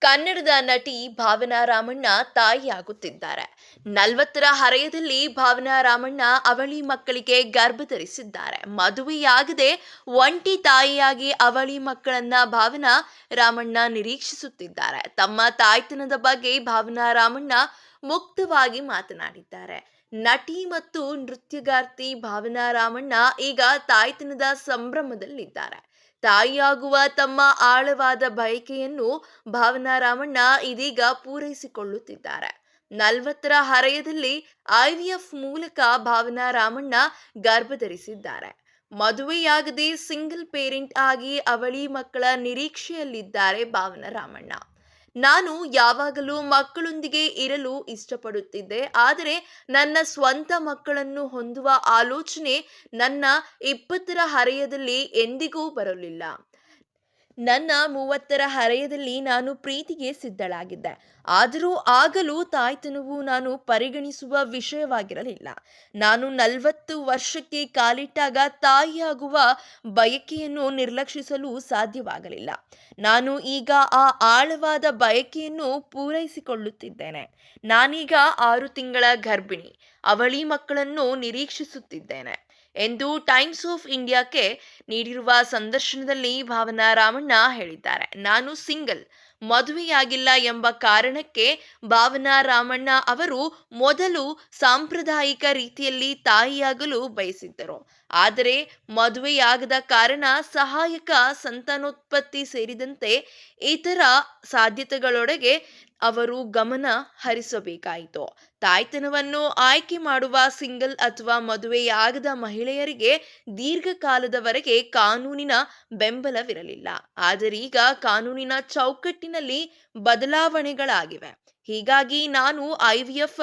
ಕನ್ನಡದ ನಟಿ ಭಾವನಾ ರಾಮಣ್ಣ ತಾಯಿಯಾಗುತ್ತಿದ್ದಾರೆ. 40ರ ಹರೆಯದಲ್ಲಿ ಭಾವನಾ ರಾಮಣ್ಣ ಅವಳಿ ಮಕ್ಕಳಿಗೆ ಗರ್ಭ ಧರಿಸಿದ್ದಾರೆ. ಮದುವೆಯಾಗದೆ ಒಂಟಿ ತಾಯಿಯಾಗಿ ಅವಳಿ ಮಕ್ಕಳನ್ನ ಭಾವನಾ ರಾಮಣ್ಣ ನಿರೀಕ್ಷಿಸುತ್ತಿದ್ದಾರೆ. ತಮ್ಮ ತಾಯ್ತನದ ಬಗ್ಗೆ ಭಾವನಾ ರಾಮಣ್ಣ ಮುಕ್ತವಾಗಿ ಮಾತನಾಡಿದ್ದಾರೆ. ನಟಿ ಮತ್ತು ನೃತ್ಯಗಾರ್ತಿ ಭಾವನಾ ರಾಮಣ್ಣ ಈಗ ತಾಯ್ತನದ ಸಂಭ್ರಮದಲ್ಲಿದ್ದಾರೆ. ತಾಯಿಯಾಗುವ ತಮ್ಮ ಆಳವಾದ ಬಯಕೆಯನ್ನು ಭಾವನಾ ರಾಮಣ್ಣ ಇದೀಗ ಪೂರೈಸಿಕೊಳ್ಳುತ್ತಿದ್ದಾರೆ. 40ರ ಹರೆಯದಲ್ಲಿ IVF ಮೂಲಕ ಭಾವನಾ ರಾಮಣ್ಣ ಗರ್ಭ ಧರಿಸಿದ್ದಾರೆ. ಮದುವೆಯಾಗದೆ ಸಿಂಗಲ್ ಪೇರೆಂಟ್ ಆಗಿ ಅವಳಿ ಮಕ್ಕಳ ನಿರೀಕ್ಷೆಯಲ್ಲಿದ್ದಾರೆ ಭಾವನಾ ರಾಮಣ್ಣ. ನಾನು ಯಾವಾಗಲೂ ಮಕ್ಕಳೊಂದಿಗೆ ಇರಲು ಇಷ್ಟಪಡುತ್ತಿದ್ದೆ. ಆದರೆ ನನ್ನ ಸ್ವಂತ ಮಕ್ಕಳನ್ನು ಹೊಂದುವ ಆಲೋಚನೆ ನನ್ನ 20ರ ಹರೆಯದಲ್ಲಿ ಎಂದಿಗೂ ಬರಲಿಲ್ಲ. ನನ್ನ 30ರ ಹರೆಯದಲ್ಲಿ ನಾನು ಪ್ರೀತಿಗೆ ಸಿದ್ಧಳಾಗಿದ್ದೆ. ಆದರೂ ಆಗಲೂ ತಾಯ್ತನವು ನಾನು ಪರಿಗಣಿಸುವ ವಿಷಯವಾಗಿರಲಿಲ್ಲ. ನಾನು 40 ವರ್ಷಕ್ಕೆ ಕಾಲಿಟ್ಟಾಗ ತಾಯಿಯಾಗುವ ಬಯಕೆಯನ್ನು ನಿರ್ಲಕ್ಷಿಸಲು ಸಾಧ್ಯವಾಗಲಿಲ್ಲ. ನಾನು ಈಗ ಆ ಆಳವಾದ ಬಯಕೆಯನ್ನು ಪೂರೈಸಿಕೊಳ್ಳುತ್ತಿದ್ದೇನೆ. ನಾನೀಗ 6 ತಿಂಗಳ ಗರ್ಭಿಣಿ, ಅವಳಿ ಮಕ್ಕಳನ್ನು ನಿರೀಕ್ಷಿಸುತ್ತಿದ್ದೇನೆ ಎಂದು ಟೈಮ್ಸ್ ಆಫ್ ಇಂಡಿಯಾಕ್ಕೆ ನೀಡಿರುವ ಸಂದರ್ಶನದಲ್ಲಿ ಭಾವನಾ ರಾಮಣ್ಣ ಹೇಳಿದ್ದಾರೆ. ನಾನು ಸಿಂಗಲ್, ಮದುವೆಯಾಗಿಲ್ಲ ಎಂಬ ಕಾರಣಕ್ಕೆ ಭಾವನಾ ರಾಮಣ್ಣ ಅವರು ಮೊದಲು ಸಾಂಪ್ರದಾಯಿಕ ರೀತಿಯಲ್ಲಿ ತಾಯಿಯಾಗಲು ಬಯಸಿದ್ದರು. ಆದರೆ ಮದುವೆಯಾಗದ ಕಾರಣ ಸಹಾಯಕ ಸಂತಾನೋತ್ಪತ್ತಿ ಸೇರಿದಂತೆ ಇತರ ಸಾಧ್ಯತೆಗಳೊಡೆಗೆ ಅವರು ಗಮನ ಹರಿಸಬೇಕಾಯಿತು. ತಾಯ್ತನವನ್ನು ಆಯ್ಕೆ ಮಾಡುವ ಸಿಂಗಲ್ ಅಥವಾ ಮದುವೆಯಾಗದ ಮಹಿಳೆಯರಿಗೆ ದೀರ್ಘಕಾಲದವರೆಗೆ ಕಾನೂನಿನ ಬೆಂಬಲವಿರಲಿಲ್ಲ. ಆದರೀಗ ಕಾನೂನಿನ ಚೌಕಟ್ಟಿನಲ್ಲಿ ಬದಲಾವಣೆಗಳಾಗಿವೆ. ಹೀಗಾಗಿ ನಾನು IVF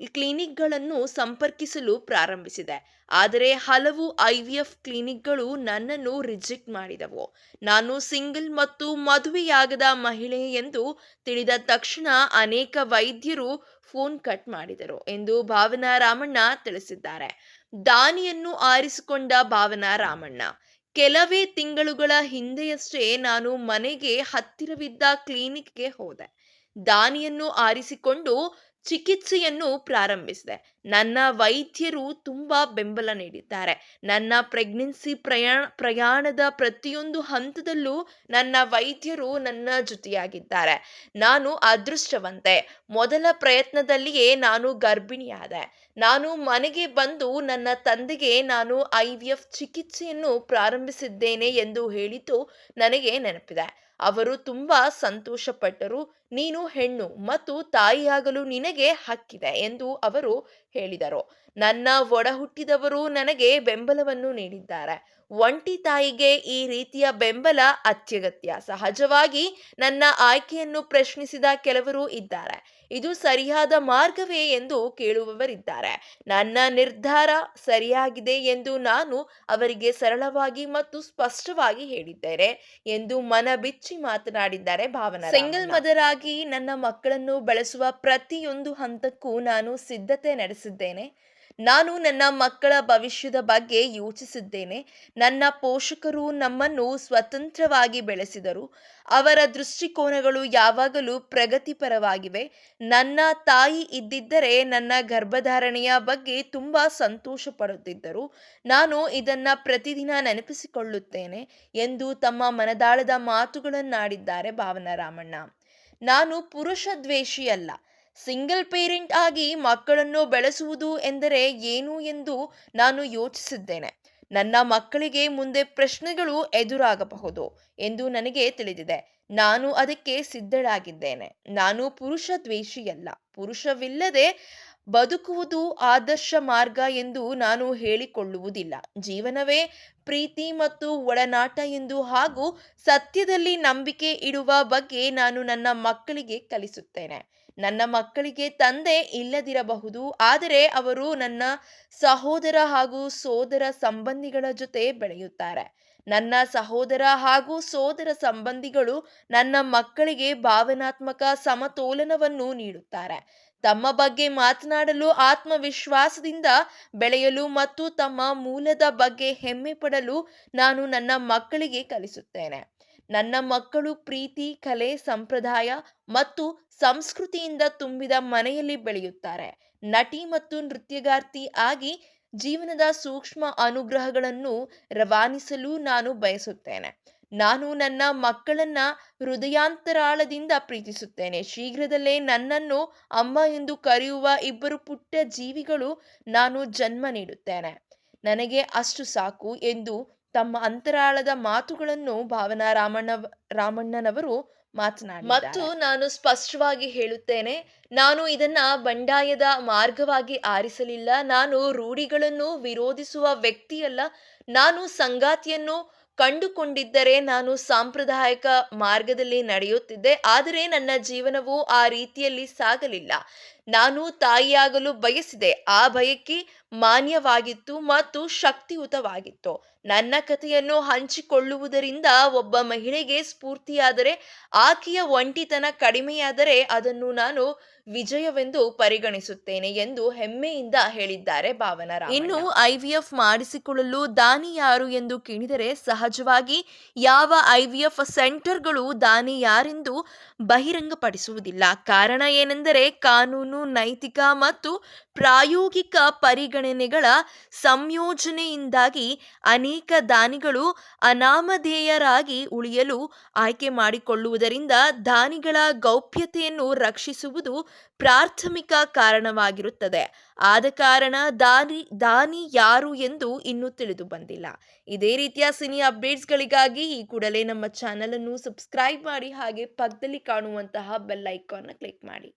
ಕ್ಲಿನಿಕ್ಗಳನ್ನು ಸಂಪರ್ಕಿಸಲು ಪ್ರಾರಂಭಿಸಿದೆ. ಆದರೆ ಹಲವು IVF ಕ್ಲಿನಿಕ್ಗಳು ನನ್ನನ್ನು ರಿಜೆಕ್ಟ್ ಮಾಡಿದವು. ನಾನು ಸಿಂಗಲ್ ಮತ್ತು ಮದುವೆಯಾಗದ ಮಹಿಳೆ ಎಂದು ತಿಳಿದ ತಕ್ಷಣ ಅನೇಕ ವೈದ್ಯರು ಫೋನ್ ಕಟ್ ಮಾಡಿದರು ಎಂದು ಭಾವನಾ ರಾಮಣ್ಣ ತಿಳಿಸಿದ್ದಾರೆ. ದಾನಿಯನ್ನು ಆರಿಸಿಕೊಂಡ ಭಾವನಾ ರಾಮಣ್ಣ, ಕೆಲವೇ ತಿಂಗಳುಗಳ ಹಿಂದೆಯಷ್ಟೇ ನಾನು ಮನೆಗೆ ಹತ್ತಿರವಿದ್ದ ಕ್ಲಿನಿಕ್ಗೆ ಹೋದೆ. ದಾನಿಯನ್ನು ಆರಿಸಿಕೊಂಡು ಚಿಕಿತ್ಸೆಯನ್ನು ಪ್ರಾರಂಭಿಸಿದೆ. ನನ್ನ ವೈದ್ಯರು ತುಂಬಾ ಬೆಂಬಲ ನೀಡಿದ್ದಾರೆ. ನನ್ನ ಪ್ರೆಗ್ನೆನ್ಸಿ ಪ್ರಯಾಣದ ಪ್ರತಿಯೊಂದು ಹಂತದಲ್ಲೂ ನನ್ನ ವೈದ್ಯರು ನನ್ನ ಜೊತೆಯಾಗಿದ್ದಾರೆ. ನಾನು ಅದೃಷ್ಟವಂತೆ. ಮೊದಲ ಪ್ರಯತ್ನದಲ್ಲಿಯೇ ನಾನು ಗರ್ಭಿಣಿಯಾದೆ. ನಾನು ಮನೆಗೆ ಬಂದು ನನ್ನ ತಂದೆಗೆ ನಾನು IVF ಚಿಕಿತ್ಸೆಯನ್ನು ಪ್ರಾರಂಭಿಸಿದ್ದೇನೆ ಎಂದು ಹೇಳಿದ್ದು ನನಗೆ ನೆನಪಿದೆ. ಅವರು ತುಂಬಾ ಸಂತೋಷಪಟ್ಟರು. ನೀನು ಹೆಣ್ಣು ಮತ್ತು ತಾಯಿಯಾಗಲು ನಿನಗೆ ಹಕ್ಕಿದೆ ಎಂದು ಅವರು ಹೇಳಿದರು. ನನ್ನ ಒಡಹುಟ್ಟಿದವರು ನನಗೆ ಬೆಂಬಲವನ್ನು ನೀಡಿದ್ದಾರೆ. ಒಂಟಿ ತಾಯಿಗೆ ಈ ರೀತಿಯ ಬೆಂಬಲ ಅತ್ಯಗತ್ಯ. ಸಹಜವಾಗಿ ನನ್ನ ಆಯ್ಕೆಯನ್ನು ಪ್ರಶ್ನಿಸಿದ ಕೆಲವರು ಇದ್ದಾರೆ. ಇದು ಸರಿಯಾದ ಮಾರ್ಗವೇ ಎಂದು ಕೇಳುವವರಿದ್ದಾರೆ. ನನ್ನ ನಿರ್ಧಾರ ಸರಿಯಾಗಿದೆ ಎಂದು ನಾನು ಅವರಿಗೆ ಸರಳವಾಗಿ ಮತ್ತು ಸ್ಪಷ್ಟವಾಗಿ ಹೇಳಿದ್ದೇನೆ ಎಂದು ಮನಬಿಚ್ಚಿ ಮಾತನಾಡಿದ್ದಾರೆ ಭಾವನಾ. ಸಿಂಗಲ್ ಮದರ್ ಆಗಿ ನನ್ನ ಮಕ್ಕಳನ್ನು ಬೆಳೆಸುವ ಪ್ರತಿಯೊಂದು ಹಂತಕ್ಕೂ ನಾನು ಸಿದ್ಧತೆ ನಡೆಸಿದ್ದೇನೆ. ನಾನು ನನ್ನ ಮಕ್ಕಳ ಭವಿಷ್ಯದ ಬಗ್ಗೆ ಯೋಚಿಸಿದ್ದೇನೆ. ನನ್ನ ಪೋಷಕರು ನಮ್ಮನ್ನು ಸ್ವತಂತ್ರವಾಗಿ ಬೆಳೆಸಿದರು. ಅವರ ದೃಷ್ಟಿಕೋನಗಳು ಯಾವಾಗಲೂ ಪ್ರಗತಿಪರವಾಗಿವೆ. ನನ್ನ ತಾಯಿ ಇದ್ದಿದ್ದರೆ ನನ್ನ ಗರ್ಭಧಾರಣೆಯ ಬಗ್ಗೆ ತುಂಬಾ ಸಂತೋಷ ಪಡುತ್ತಿದ್ದರು. ನಾನು ಇದನ್ನ ಪ್ರತಿದಿನ ನೆನಪಿಸಿಕೊಳ್ಳುತ್ತೇನೆ ಎಂದು ತಮ್ಮ ಮನದಾಳದ ಮಾತುಗಳನ್ನಾಡಿದ್ದಾರೆ ಭಾವನಾ ರಾಮಣ್ಣ. ನಾನು ಪುರುಷ ದ್ವೇಷಿಯಲ್ಲ. ಸಿಂಗಲ್ ಪೇರೆಂಟ್ ಆಗಿ ಮಕ್ಕಳನ್ನು ಬೆಳೆಸುವುದು ಎಂದರೆ ಏನು ಎಂದು ನಾನು ಯೋಚಿಸಿದ್ದೇನೆ. ನನ್ನ ಮಕ್ಕಳಿಗೆ ಮುಂದೆ ಪ್ರಶ್ನೆಗಳು ಎದುರಾಗಬಹುದು ಎಂದು ನನಗೆ ತಿಳಿದಿದೆ. ನಾನು ಅದಕ್ಕೆ ಸಿದ್ಧಳಾಗಿದ್ದೇನೆ. ನಾನು ಪುರುಷ ದ್ವೇಷಿಯಲ್ಲ. ಪುರುಷವಿಲ್ಲದೆ ಬದುಕುವುದು ಆದರ್ಶ ಮಾರ್ಗ ಎಂದು ನಾನು ಹೇಳಿಕೊಳ್ಳುವುದಿಲ್ಲ. ಜೀವನವೇ ಪ್ರೀತಿ ಮತ್ತು ಒಡನಾಟ ಎಂದು ಹಾಗೂ ಸತ್ಯದಲ್ಲಿ ನಂಬಿಕೆ ಇಡುವ ಬಗ್ಗೆ ನಾನು ನನ್ನ ಮಕ್ಕಳಿಗೆ ಕಲಿಸುತ್ತೇನೆ. ನನ್ನ ಮಕ್ಕಳಿಗೆ ತಂದೆ ಇಲ್ಲದಿರಬಹುದು, ಆದರೆ ಅವರು ನನ್ನ ಸಹೋದರ ಹಾಗೂ ಸೋದರ ಸಂಬಂಧಿಗಳ ಜೊತೆ ಬೆಳೆಯುತ್ತಾರೆ. ನನ್ನ ಸಹೋದರ ಹಾಗೂ ಸೋದರ ಸಂಬಂಧಿಗಳು ನನ್ನ ಮಕ್ಕಳಿಗೆ ಭಾವನಾತ್ಮಕ ಸಮತೋಲನವನ್ನು ನೀಡುತ್ತಾರೆ. ತಮ್ಮ ಬಗ್ಗೆ ಮಾತನಾಡಲು, ಆತ್ಮವಿಶ್ವಾಸದಿಂದ ಬೆಳೆಯಲು ಮತ್ತು ತಮ್ಮ ಮೂಲದ ಬಗ್ಗೆ ಹೆಮ್ಮೆ ಪಡಲು ನಾನು ನನ್ನ ಮಕ್ಕಳಿಗೆ ಕಲಿಸುತ್ತೇನೆ. ನನ್ನ ಮಕ್ಕಳು ಪ್ರೀತಿ, ಕಲೆ, ಸಂಪ್ರದಾಯ ಮತ್ತು ಸಂಸ್ಕೃತಿಯಿಂದ ತುಂಬಿದ ಮನೆಯಲ್ಲಿ ಬೆಳೆಯುತ್ತಾರೆ. ನಟಿ ಮತ್ತು ನೃತ್ಯಗಾರ್ತಿ ಆಗಿ ಜೀವನದ ಸೂಕ್ಷ್ಮ ಅನುಗ್ರಹಗಳನ್ನು ರವಾನಿಸಲು ನಾನು ಬಯಸುತ್ತೇನೆ. ನಾನು ನನ್ನ ಮಕ್ಕಳನ್ನ ಹೃದಯಾಂತರಾಳದಿಂದ ಪ್ರೀತಿಸುತ್ತೇನೆ. ಶೀಘ್ರದಲ್ಲೇ ನನ್ನನ್ನು ಅಮ್ಮ ಎಂದು ಕರೆಯುವ ಇಬ್ಬರು ಪುಟ್ಟ ಜೀವಿಗಳು ನಾನು ಜನ್ಮ ನೀಡುತ್ತೇನೆ. ನನಗೆ ಅಷ್ಟು ಸಾಕು ಎಂದು ತಮ್ಮ ಅಂತರಾಳದ ಮಾತುಗಳನ್ನು ಭಾವನಾ ರಾಮಣ್ಣನವರು ಮಾತನಾಡಿದ್ದಾರೆ. ಮತ್ತು ನಾನು ಸ್ಪಷ್ಟವಾಗಿ ಹೇಳುತ್ತೇನೆ, ನಾನು ಇದನ್ನ ಬಂಡಾಯದ ಮಾರ್ಗವಾಗಿ ಆರಿಸಲಿಲ್ಲ. ನಾನು ರೂಢಿಗಳನ್ನು ವಿರೋಧಿಸುವ ವ್ಯಕ್ತಿಯಲ್ಲ. ನಾನು ಸಂಗಾತಿಯನ್ನು ಕಂಡುಕೊಂಡಿದ್ದರೆ ನಾನು ಸಾಂಪ್ರದಾಯಿಕ ಮಾರ್ಗದಲ್ಲಿ ನಡೆಯುತ್ತಿದ್ದೆ. ಆದರೆ ನನ್ನ ಜೀವನವು ಆ ರೀತಿಯಲ್ಲಿ ಸಾಗಲಿಲ್ಲ. ನಾನು ತಾಯಿಯಾಗಲು ಬಯಸಿದೆ. ಆ ಬಯಕೆ ಮಾನ್ಯವಾಗಿತ್ತು ಮತ್ತು ಶಕ್ತಿಯುತವಾಗಿತ್ತು. ನನ್ನ ಕಥೆಯನ್ನು ಹಂಚಿಕೊಳ್ಳುವುದರಿಂದ ಒಬ್ಬ ಮಹಿಳೆಗೆ ಸ್ಫೂರ್ತಿಯಾದರೆ, ಆಕೆಯ ಒಂಟಿತನ ಕಡಿಮೆಯಾದರೆ ಅದನ್ನು ನಾನು ವಿಜಯವೆಂದು ಪರಿಗಣಿಸುತ್ತೇನೆ ಎಂದು ಹೆಮ್ಮೆಯಿಂದ ಹೇಳಿದ್ದಾರೆ ಭಾವನಾ ರಾಮಣ್ಣ. ಇನ್ನು IVF ಮಾಡಿಸಿಕೊಳ್ಳಲು ದಾನಿ ಯಾರು ಎಂದು ಕೇಳಿದರೆ, ಸಹಜವಾಗಿ ಯಾವ IVF ಸೆಂಟರ್ಗಳು ದಾನಿ ಯಾರೆಂದು ಬಹಿರಂಗಪಡಿಸುವುದಿಲ್ಲ. ಕಾರಣ ಏನೆಂದರೆ, ಕಾನೂನು, ನೈತಿಕ ಮತ್ತು ಪ್ರಾಯೋಗಿಕ ಪರಿಗಣನೆಗಳ ಸಂಯೋಜನೆಯಿಂದಾಗಿ ಅನೇಕ ದಾನಿಗಳು ಅನಾಮಧೇಯರಾಗಿ ಉಳಿಯಲು ಆಯ್ಕೆ ಮಾಡಿಕೊಳ್ಳುವುದರಿಂದ ದಾನಿಗಳ ಗೌಪ್ಯತೆಯನ್ನು ರಕ್ಷಿಸುವುದು ಪ್ರಾಥಮಿಕ ಕಾರಣವಾಗಿರುತ್ತದೆ. ಆದ ಕಾರಣ ದಾನಿ ಯಾರು ಎಂದು ಇನ್ನೂ ತಿಳಿದು ಬಂದಿಲ್ಲ. ಇದೇ ರೀತಿಯ ಸಿನಿ ಅಪ್ಡೇಟ್ಸ್ಗಳಿಗಾಗಿ ಈ ಕೂಡಲೇ ನಮ್ಮ ಚಾನಲ್ ಅನ್ನು ಸಬ್ಸ್ಕ್ರೈಬ್ ಮಾಡಿ, ಹಾಗೆ ಪಕ್ಕದಲ್ಲಿ ಕಾಣುವಂತಹ ಬೆಲ್ ಐಕಾನ್ ಕ್ಲಿಕ್ ಮಾಡಿ.